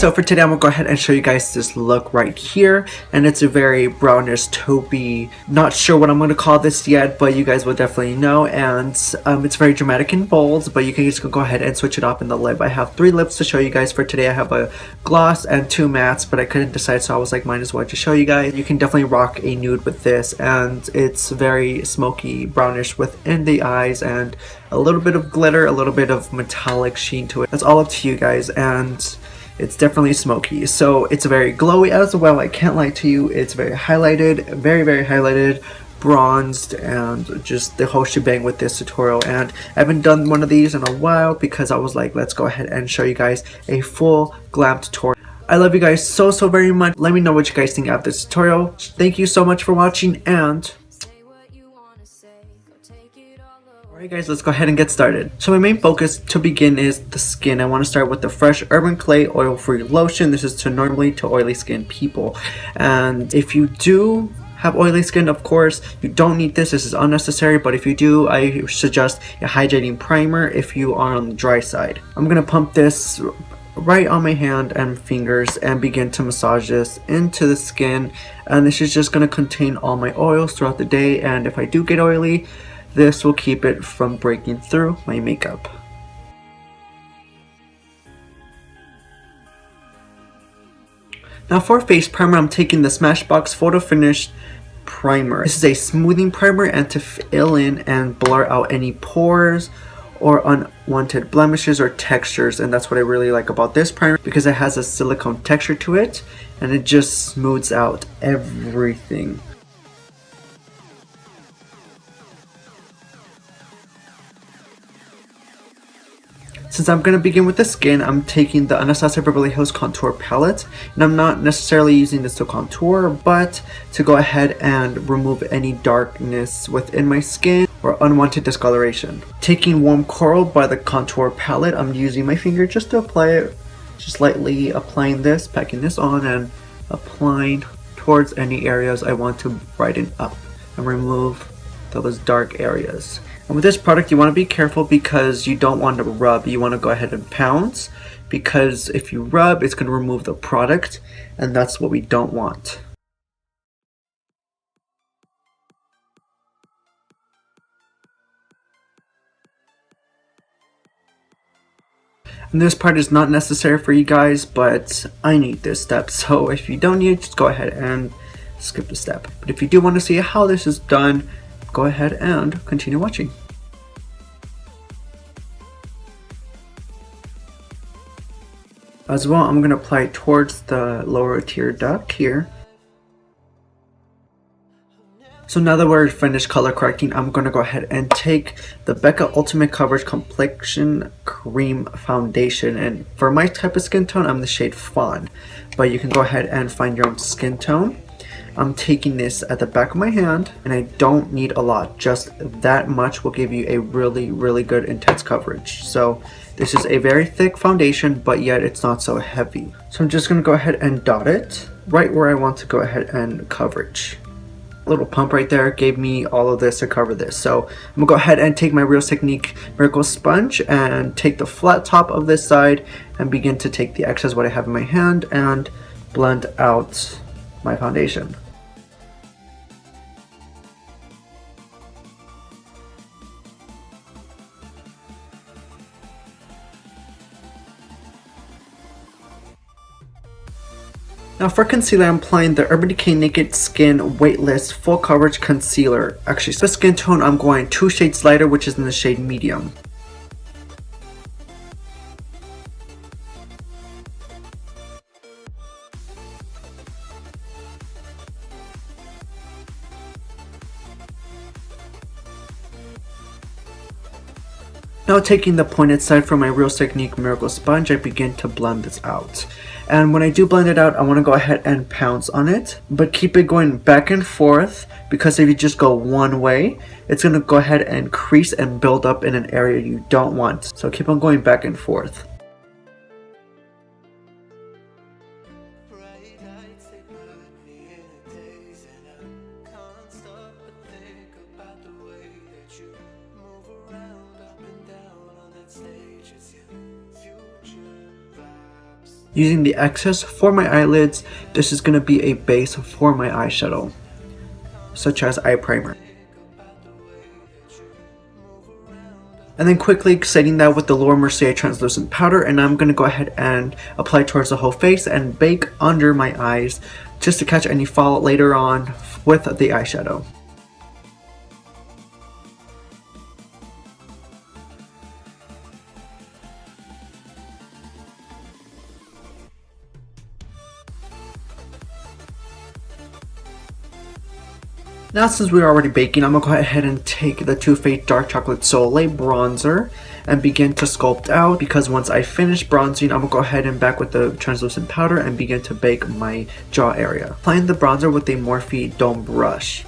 So for today I'm gonna go ahead and show you guys this look right here, and it's a very brownish taupey, not sure what I'm gonna call this yet, but you guys will definitely know. And it's very dramatic and bold, but you can just go ahead and switch it up in the lip. I have 3 lips to show you guys for today. I have a gloss and 2 mattes, but I couldn't decide, so I was like, might as well just show you guys. You can definitely rock a nude with this, and it's very smoky brownish within the eyes and a little bit of glitter, a little bit of metallic sheen to it. That's all up to you guys, and it's definitely smoky. So it's very glowy as well, I can't lie to you. It's very highlighted, very highlighted, bronzed, and just the whole shebang with this tutorial. And I haven't done one of these in a while because I was like, let's go ahead and show you guys a full glam tutorial. I love you guys so very much. Let me know what you guys think of this tutorial. Thank you so much for watching, and alright guys, let's go ahead and get started. So my main focus to begin is the skin. I want to start with the Fresh Urban Clay Oil Free Lotion. This is to oily skin people. And if you do have oily skin, of course, you don't need this. This is unnecessary, but if you do, I suggest a hydrating primer if you are on the dry side. I'm going to pump this right on my hand and fingers and begin to massage this into the skin. And this is just going to contain all my oils throughout the day, and if I do get oily, this will keep it from breaking through my makeup. Now for face primer, I'm taking the Smashbox Photo Finish Primer. This is a smoothing primer and to fill in and blur out any pores or unwanted blemishes or textures, and that's what I really like about this primer, because it has a silicone texture to it and it just smooths out everything. Since I'm going to begin with the skin, I'm taking the Anastsia Beverly Hills Contour Palette, and I'm not necessarily using this to contour, but to go ahead and remove any darkness within my skin or unwanted discoloration. Taking Warm Coral by the Contour Palette, I'm using my finger just to apply it, just lightly applying this, packing this on, and applying towards any areas I want to brighten up and remove those dark areas. And with this product, you want to be careful because you don't want to rub. You want to go ahead and pounce, because if you rub, it's going to remove the product, and that's what we don't want. And this part is not necessary for you guys, but I need this step. So if you don't need it, just go ahead and skip the step. But if you do want to see how this is done, go ahead and continue watching. As well, I'm going to apply it towards the lower tear duct here. So now that we're finished color correcting, I'm going to go ahead and take the Becca Ultimate Coverage Complexion Cream Foundation. And for my type of skin tone, I'm the shade Fawn. But you can go ahead and find your own skin tone. I'm taking this at the back of my hand, and I don't need a lot. Just that much will give you a really good intense coverage. So this is a very thick foundation, but yet it's not so heavy. So I'm just going to go ahead and dot it right where I want to go ahead and coverage. A little pump right there gave me all of this to cover this. So I'm going to go ahead and take my Real Technique Miracle Sponge and take the flat top of this side and begin to take the excess what I have in my hand and blend out my foundation. Now for concealer, I'm applying the Urban Decay Naked Skin Weightless Full Coverage Concealer. Actually, for skin tone, I'm going 2 shades lighter, which is in the shade Medium. Now taking the pointed side from my Real Technique Miracle Sponge, I begin to blend this out. And when I do blend it out, I want to go ahead and pounce on it, but keep it going back and forth, because if you just go one way, it's going to go ahead and crease and build up in an area you don't want. So keep on going back and forth. Using the excess for my eyelids, this is going to be a base for my eyeshadow, such as eye primer. And then quickly setting that with the Laura Mercier translucent powder, and I'm going to go ahead and apply towards the whole face and bake under my eyes just to catch any fallout later on with the eyeshadow. Now since we're already baking, I'm going to go ahead and take the TooFaced Dark Chocolate Soleil bronzer and begin to sculpt out, because once I finish bronzing, I'm going to go ahead and back with the translucent powder and begin to bake my jaw area. Applying the bronzer with a Morphe Dome brush.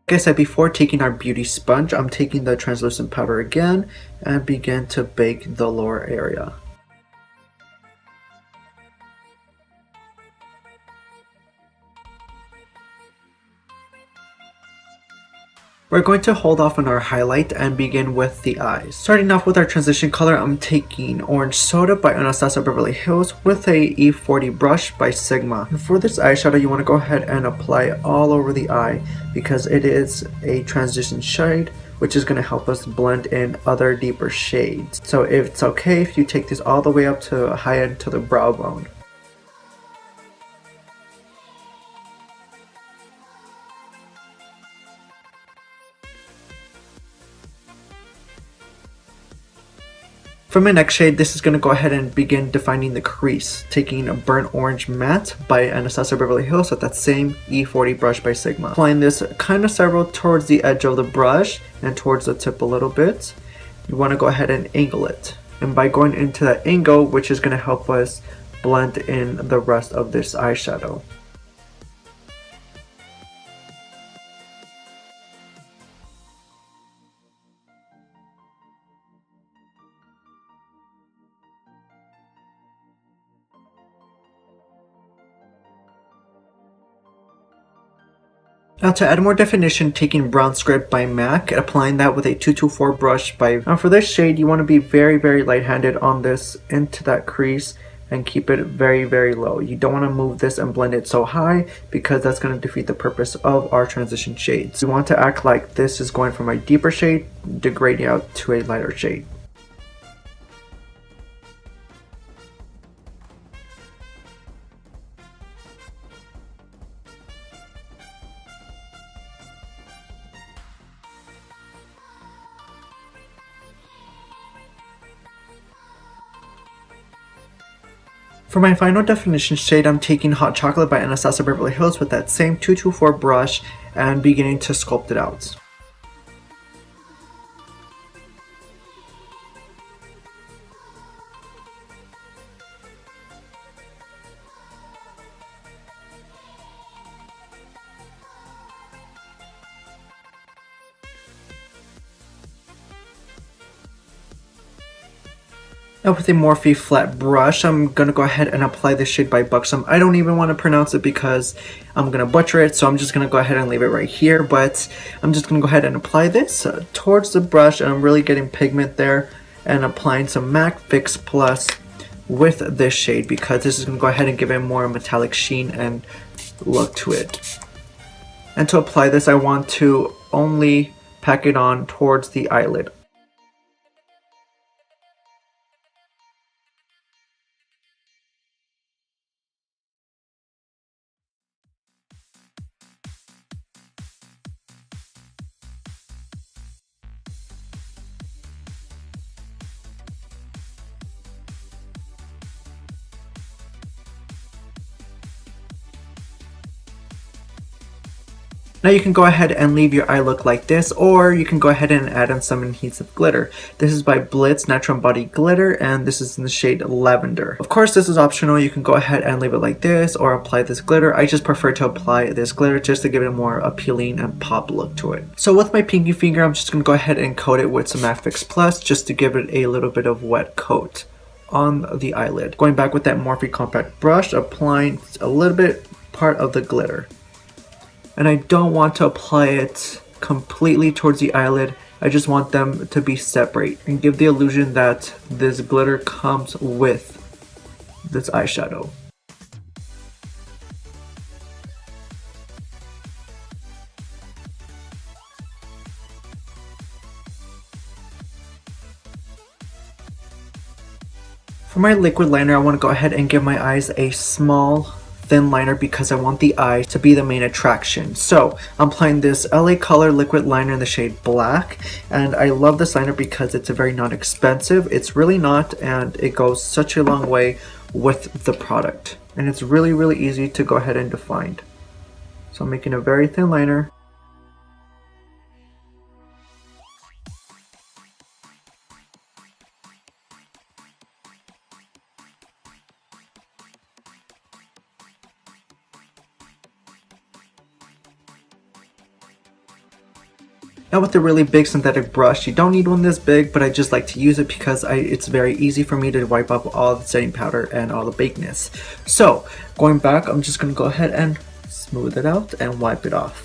Like I said before, taking our beauty sponge, I'm taking the translucent powder again and begin to bake the lower area. We're going to hold off on our highlight and begin with the eyes. Starting off with our transition color, I'm taking Orange Soda by Anastsia Beverly Hills with a E40 brush by Sigma. And for this eyeshadow, you want to go ahead and apply all over the eye because it is a transition shade, which is going to help us blend in other deeper shades. So it's okay if you take this all the way up to high end to the brow bone. For my next shade, this is going to go ahead and begin defining the crease, taking a Burnt Orange Matte by Anastsia Beverly Hills with that same E40 brush by Sigma. Applying this kind of several towards the edge of the brush and towards the tip a little bit. You want to go ahead and angle it. And by going into that angle, which is going to help us blend in the rest of this eyeshadow. Now to add more definition, taking Brown Script by M.A.C, applying that with a 224 brush by... Now for this shade, you want to be very light-handed on this into that crease and keep it very low. You don't want to move this and blend it so high because that's going to defeat the purpose of our transition shades. You want to act like this is going from a deeper shade, degrading out to a lighter shade. For my final definition shade, I'm taking Hot Chocolate by Anastsia Beverly Hills with that same 224 brush and beginning to sculpt it out. Now with a Morphe flat brush, I'm going to go ahead and apply this shade by Buxom. I don't even want to pronounce it because I'm going to butcher it, so I'm just going to go ahead and leave it right here. But I'm just going to go ahead and apply this towards the brush, and I'm really getting pigment there. And applying some M.A.C Fix Plus with this shade because this is going to go ahead and give it more metallic sheen and look to it. And to apply this, I want to only pack it on towards the eyelid. Now you can go ahead and leave your eye look like this, or you can go ahead and add in some adhesive glitter. This is by Blitz Natural Body Glitter, and this is in the shade Lavender. Of course, this is optional. You can go ahead and leave it like this or apply this glitter. I just prefer to apply this glitter just to give it a more appealing and pop look to it. So with my pinky finger, I'm just going to go ahead and coat it with some Matte Fix Plus just to give it a little bit of wet coat on the eyelid. Going back with that Morphe compact brush, applying a little bit part of the glitter. And I don't want to apply it completely towards the eyelid. I just want them to be separate and give the illusion that this glitter comes with this eyeshadow. For my liquid liner, I want to go ahead and give my eyes a small thin liner because I want the eye to be the main attraction. So I'm applying this LA Color liquid liner in the shade Black, and I love this liner because it's a very non-expensive. It's really not, and it goes such a long way with the product, and it's really easy to go ahead and define. So I'm making a very thin liner. Now with a really big synthetic brush, you don't need one this big, but I just like to use it because it's very easy for me to wipe up all the setting powder and all the bakeness. So going back, I'm just going to go ahead and smooth it out and wipe it off.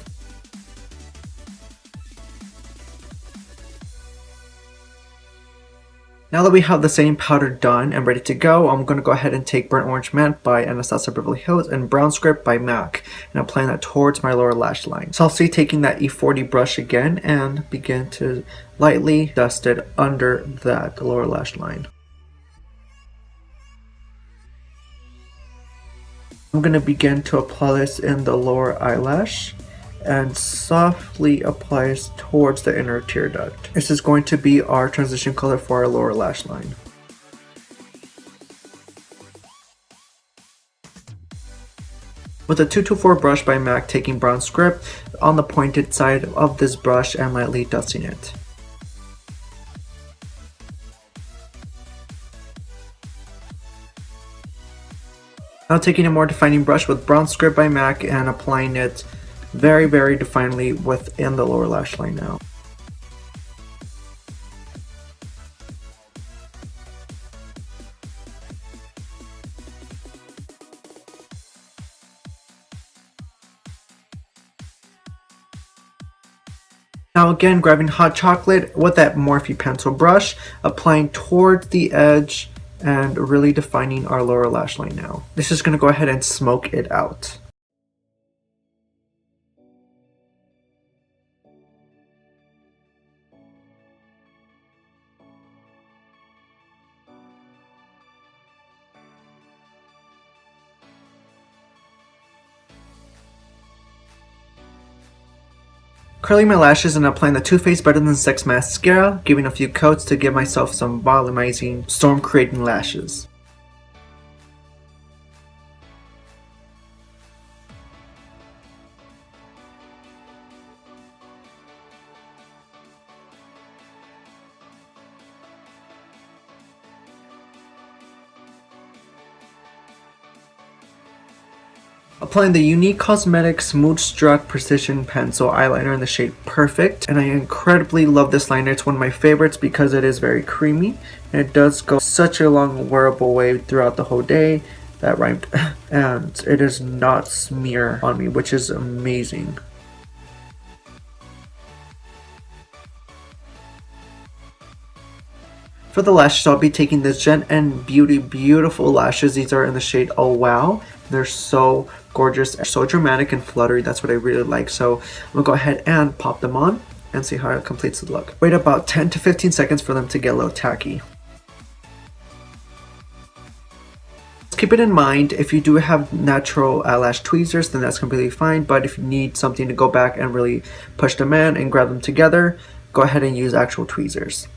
Now that we have the setting powder done and ready to go, I'm going to go ahead and take Burnt Orange Matte by Anastsia Beverly Hills and Brown Script by M.A.C, and applying that towards my lower lash line. So I'll see taking that E40 brush again and begin to lightly dust it under that lower lash line. I'm going to begin to apply this in the lower eyelash and softly applies towards the inner tear duct. This is going to be our transition color for our lower lash line. With a 224 brush by M.A.C, taking Brown Script on the pointed side of this brush and lightly dusting it. Now taking a more defining brush with Brown Script by M.A.C and applying it very definedly within the lower lash line now. Now again, grabbing hot chocolate with that Morphe pencil brush, applying towards the edge and really defining our lower lash line now. This is going to go ahead and smoke it out. Curling my lashes and applying the TooFaced Better than Sex Mascara, giving a few coats to give myself some volumizing, storm creating lashes. Applying the Younique Cosmetics Mood Struck Precision Pencil Eyeliner in the shade Perfect. And I incredibly love this liner. It's one of my favorites because it is very creamy. And it does go such a long wearable way throughout the whole day. That rhymed. And it does not smear on me, which is amazing. For the lashes, I'll be taking the Gen N Beauty Beautiful Lashes. These are in the shade Oh Wow. They're so gorgeous, so dramatic and fluttery. That's what I really like. So I'm gonna go ahead and pop them on and see how it completes the look. Wait about 10 to 15 seconds for them to get a little tacky. Keep it in mind, if you do have natural eyelash tweezers, then that's completely fine. But if you need something to go back and really push them in and grab them together, go ahead and use actual tweezers.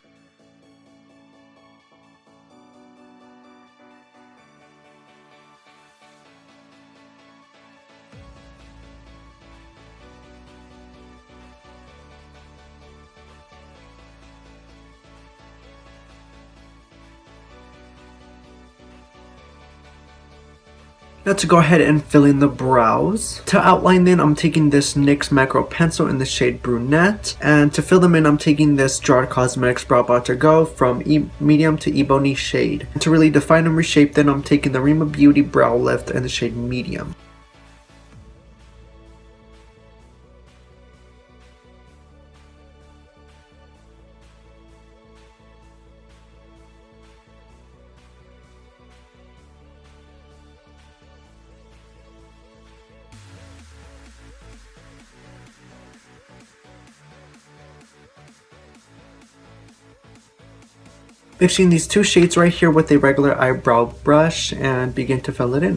Now to go ahead and fill in the brows. To outline them, I'm taking this NYX macro pencil in the shade Brunette. And to fill them in, I'm taking this GerardCosmetics Brow Bar to Go from medium to Ebony shade. And to really define and reshape them, I'm taking the REEMA Beauty Brow Lift in the shade Medium. Mixing these two shades right here with a regular eyebrow brush and begin to fill it in.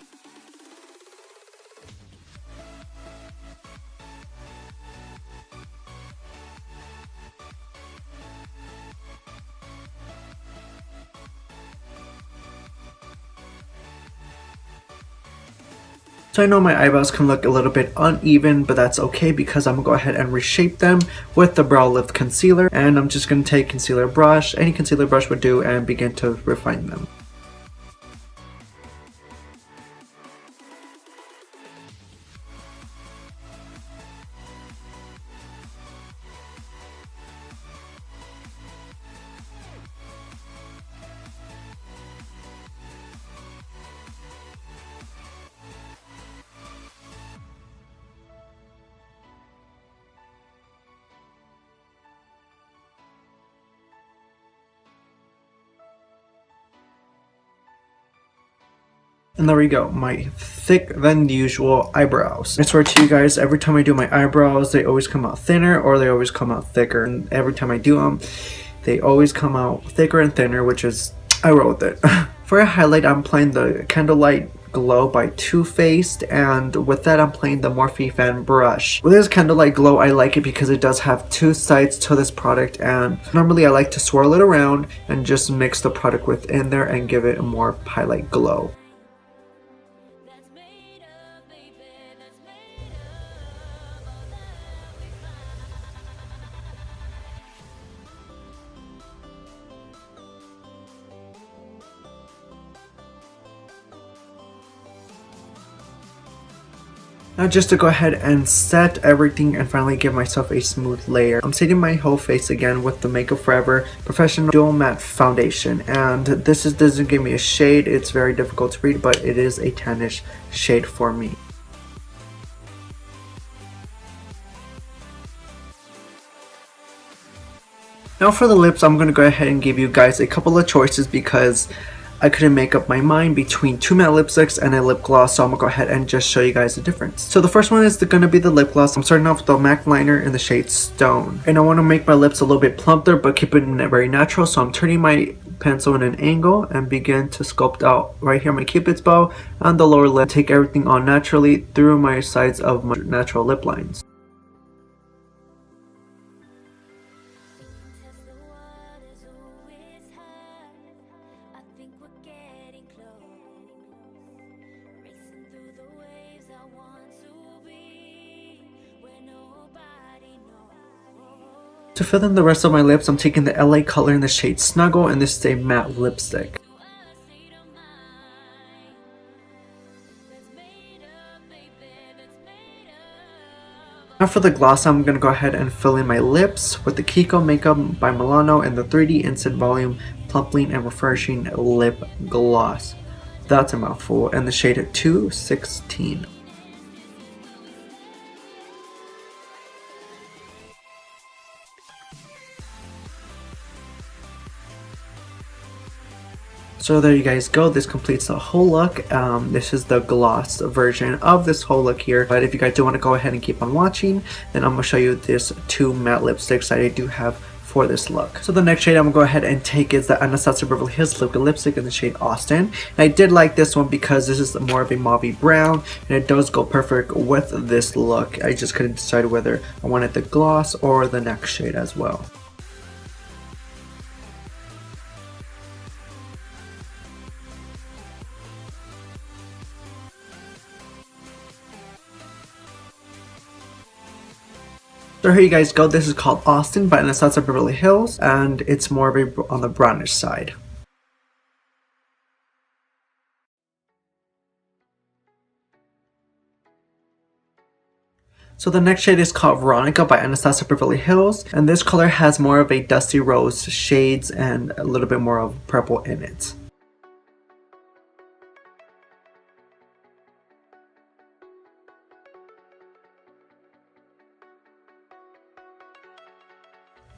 So I know my eyebrows can look a little bit uneven, but that's okay because I'm going to go ahead and reshape them with the Brow Lift Concealer. And I'm just going to take concealer brush, any concealer brush would do, and begin to refine them. And there we go, my thick than usual eyebrows. I swear to you guys, every time I do my eyebrows, they always come out thinner or they always come out thicker. And every time I do them, they always come out thicker and thinner, which is, I roll with it. For a highlight, I'm applying the Candlelight Glow by TooFaced, and with that I'm playing the Morphe Fan brush. With this Candlelight Glow, I like it because it does have two sides to this product, and normally I like to swirl it around and just mix the product within there and give it a more highlight glow. Now just to go ahead and set everything and finally give myself a smooth layer, I'm setting my whole face again with the Makeup Forever Professional Dual Matte Foundation. And this doesn't give me a shade, it's very difficult to read, but it is a tannish shade for me. Now for the lips, I'm going to go ahead and give you guys a couple of choices because I couldn't make up my mind between two matte lipsticks and a lip gloss, so I'm gonna go ahead and just show you guys the difference. So the first one is gonna be the lip gloss. I'm starting off with the MAC liner in the shade Stone. And I want to make my lips a little bit plumper but keep it very natural, so I'm turning my pencil in an angle and begin to sculpt out right here my cupid's bow on the lower lip. Take everything on naturally through my sides of my natural lip lines. To fill in the rest of my lips, I'm taking the LA color in the shade Snuggle, and this is a matte lipstick. Now for the gloss, I'm going to go ahead and fill in my lips with the Kiko Makeup by Milano and the 3D Instant Volume Plumping and Refreshing Lip Gloss. That's a mouthful, and the shade 216. So there you guys go, this completes the whole look. This is the gloss version of this whole look here, but if you guys do want to go ahead and keep on watching, then I'm going to show you this two matte lipsticks that I do have for this look. So the next shade I'm going to go ahead and take is the Anastsia Beverly Hills Liquid Lipstick in the shade Austin. And I did like this one because this is more of a mauve brown, and it does go perfect with this look. I just couldn't decide whether I wanted the gloss or the next shade as well. So here you guys go, this is called Austin by Anastsia Beverly Hills, and it's more of a on the brownish side. So the next shade is called Veronica by Anastsia Beverly Hills, and this color has more of a dusty rose shades and a little bit more of purple in it.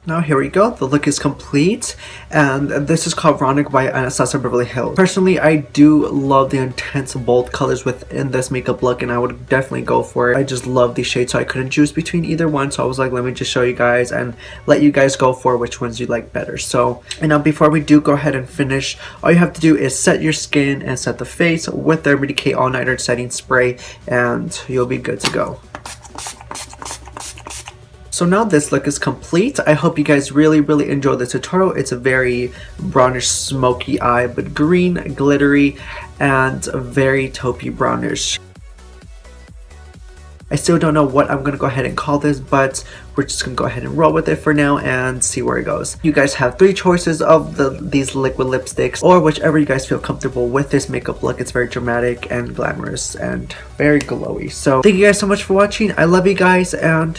Now here we go, the look is complete, and this is called Veronica by Anastsia Beverly Hills. Personally, I do love the intense bold colors within this makeup look, and I would definitely go for it. I just love these shades, so I couldn't choose between either one, so I was like, let me just show you guys and let you guys go for which ones you like better. So, and now before we do go ahead and finish, all you have to do is set your skin and set the face with the Ebony All Nighter setting spray, and you'll be good to go. So now this look is complete. I hope you guys really enjoyed this tutorial. It's a very brownish smoky eye, but green, glittery, and very taupey brownish. I still don't know what I'm going to go ahead and call this, but we're just going to go ahead and roll with it for now and see where it goes. You guys have 3 choices of these liquid lipsticks, or whichever you guys feel comfortable with this makeup look. It's very dramatic and glamorous and very glowy. So thank you guys so much for watching. I love you guys, and